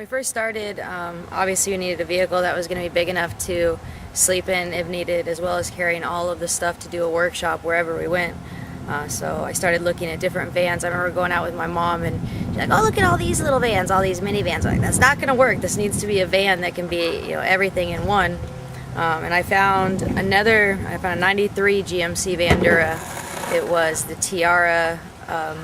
we first started, obviously we needed a vehicle that was going to be big enough to sleep in if needed, as well as carrying all of the stuff to do a workshop wherever we went. So I started looking at different vans. I remember going out with my mom and she's like, oh, look at all these little vans, all these minivans. I'm like, that's not going to work. This needs to be a van that can be, you know, everything in one. And I found a 93 GMC Vandura. It was the Tiara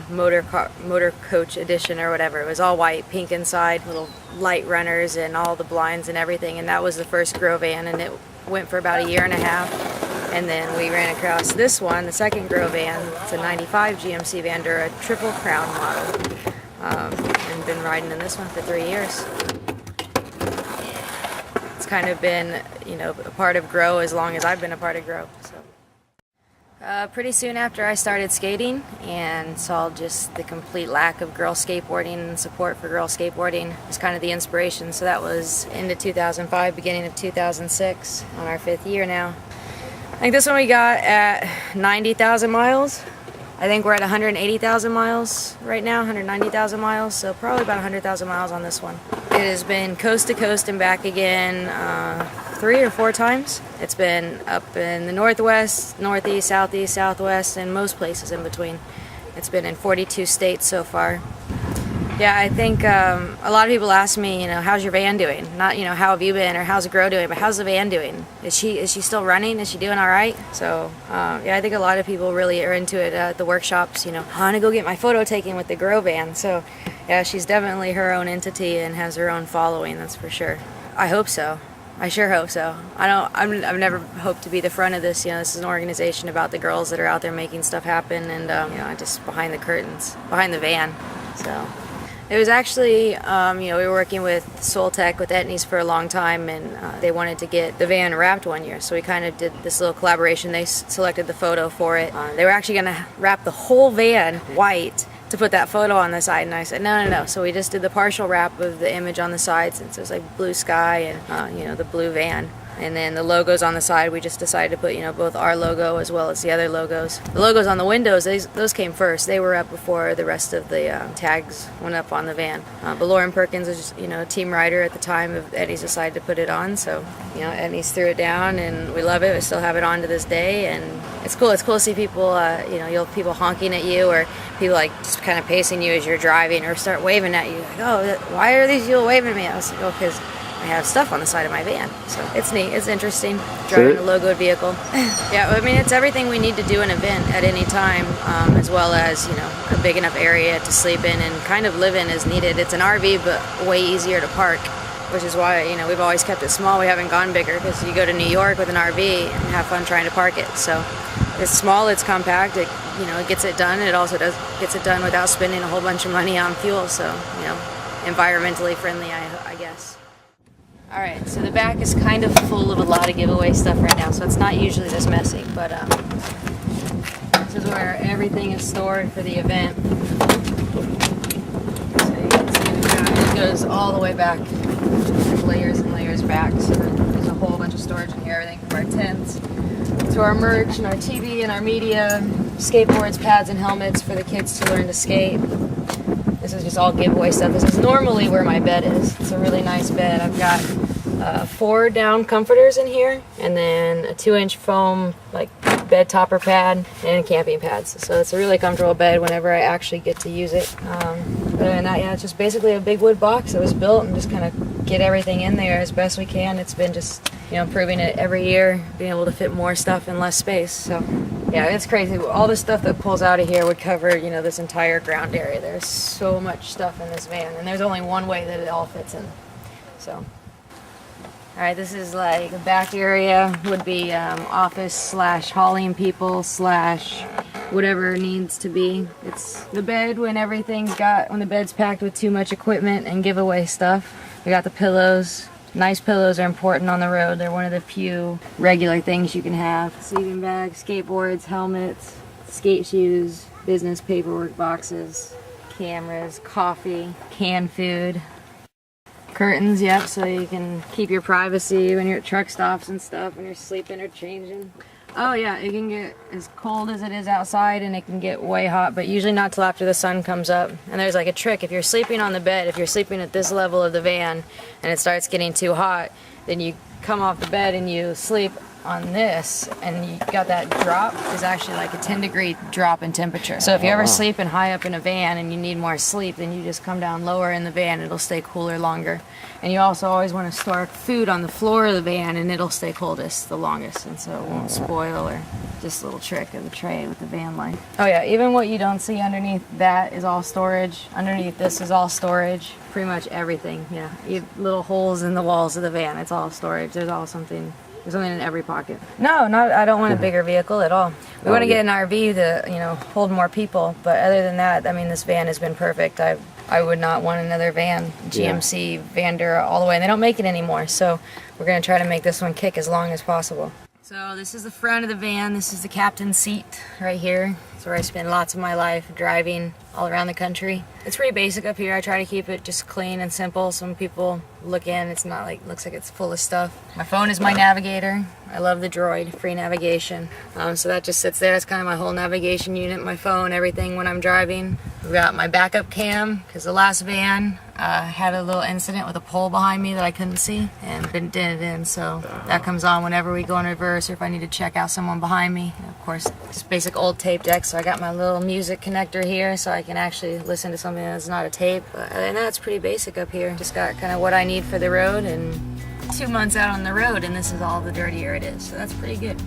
motor coach edition or whatever. It was all white, pink inside, little light runners and all the blinds and everything, and that was the first GRO van, and it went for about 1.5 years. And then we ran across this one, the second GRO van. It's a 95 GMC Vandura triple crown model, and been riding in this one for 3 years. It's kind of been, you know, a part of GRO as long as I've been a part of GRO. So. Pretty soon after I started skating and saw just the complete lack of girl skateboarding and support for girl skateboarding was kind of the inspiration. So that was into 2005, beginning of 2006, on our 5th year now. I think this one we got at 90,000 miles. I think we're at 180,000 miles right now, 190,000 miles, so probably about 100,000 miles on this one. It has been coast to coast and back again 3 or 4 times. It's been up in the northwest, northeast, southeast, southwest, and most places in between. It's been in 42 states so far. Yeah, I think a lot of people ask me, you know, how's your van doing? Not, you know, how have you been or how's GRO doing, but how's the van doing? Is she still running? Is she doing all right? So yeah, I think a lot of people really are into it at the workshops. You know, I want to go get my photo taken with the GRO van. So yeah, she's definitely her own entity and has her own following. That's for sure. I hope so. I sure hope so. I've never hoped to be the front of this. You know, this is an organization about the girls that are out there making stuff happen, and you know, just behind the curtains, behind the van. So. It was actually, you know, we were working with Soltech, with Etnies for a long time, and they wanted to get the van wrapped one year, so we kind of did this little collaboration. They selected the photo for it. They were actually going to wrap the whole van white to put that photo on the side, and I said, no. So we just did the partial wrap of the image on the side, since it was like blue sky and, you know, the blue van. And then the logos on the side, we just decided to put, you know, both our logo as well as the other logos. The logos on the windows, those came first. They were up before the rest of the tags went up on the van. But Lauren Perkins was just, you know, a team rider at the time of Eddie's decided to put it on. So, you know, Eddie's threw it down, and we love it. We still have it on to this day, and it's cool. It's cool to see people, you know, you'll people honking at you, or people like just kind of pacing you as you're driving, or start waving at you. Like, oh, why are these people waving at me? I was like, oh, because I have stuff on the side of my van. So it's neat, it's interesting, driving a logoed vehicle. Yeah, I mean, it's everything we need to do an event at any time, as well as, you know, a big enough area to sleep in and kind of live in as needed. It's an RV, but way easier to park, which is why, you know, we've always kept it small. We haven't gone bigger, because you go to New York with an RV and have fun trying to park it. So it's small, it's compact, it, you know, it gets it done. It also gets it done without spending a whole bunch of money on fuel, so, you know, environmentally friendly, I guess. Alright, so the back is kind of full of a lot of giveaway stuff right now, so it's not usually this messy, but this is where everything is stored for the event. So you can see it goes all the way back, layers and layers back, so there's a whole bunch of storage in here, everything from our tents to our merch and our TV and our media, skateboards, pads, and helmets for the kids to learn to skate. This is just all giveaway stuff. This is normally where my bed is. It's a really nice bed. I've got 4 down comforters in here, and then a 2-inch foam like bed topper pad and camping pads. So it's a really comfortable bed whenever I actually get to use it. Other than that, yeah, it's just basically a big wood box that was built, and just kind of get everything in there as best we can. It's been just, you know, improving it every year, being able to fit more stuff in less space. So yeah, it's crazy. All the stuff that pulls out of here would cover, you know, this entire ground area. There's so much stuff in this van, and there's only one way that it all fits in. So, all right, this is like the back area would be office slash hauling people slash whatever needs to be. It's the bed when when the bed's packed with too much equipment and giveaway stuff. We got the pillows. Nice pillows are important on the road. They're one of the few regular things you can have. Sleeping bags, skateboards, helmets, skate shoes, business paperwork boxes, cameras, coffee, canned food, curtains, yep, so you can keep your privacy when you're at truck stops and stuff, when you're sleeping or changing. Oh yeah, it can get as cold as it is outside, and it can get way hot, but usually not till after the sun comes up. And there's like a trick: if you're sleeping on the bed, if you're sleeping at this level of the van and it starts getting too hot, then you come off the bed and you sleep on this, and you got that drop is actually like a 10-degree drop in temperature. So if you're ever sleeping high up in a van and you need more sleep, then you just come down lower in the van, it'll stay cooler longer. And you also always want to store food on the floor of the van, and it'll stay coldest the longest, and so it won't spoil. Or just a little trick of the tray with the van life. Oh yeah, even what you don't see underneath that is all storage. Underneath this is all storage. Pretty much everything, yeah. Little holes in the walls of the van, it's all storage. There's something in every pocket. No, I don't want a bigger vehicle at all. We want to get an RV to, hold more people, but other than that, I mean, this van has been perfect. I would not want another van, GMC, Vandura, all the way, and they don't make it anymore, so we're going to try to make this one kick as long as possible. So this is the front of the van. This is the captain's seat right here. It's where I spend lots of my life driving all around the country. It's pretty basic up here. I try to keep it just clean and simple. Some people look in, it's not like, looks like it's full of stuff. My phone is my navigator. I love the Droid, free navigation. So that just sits there. It's kind of my whole navigation unit, my phone, everything when I'm driving. We've got my backup cam, because the last van had a little incident with a pole behind me that I couldn't see and been dented in, so that comes on whenever we go in reverse or if I need to check out someone behind me. And of course, just basic old tape deck, so I got my little music connector here so I can actually listen to something that's not a tape. But other than that, it's pretty basic up here. Just got kind of what I need for the road, and 2 months out on the road and this is all the dirtier it is, so that's pretty good.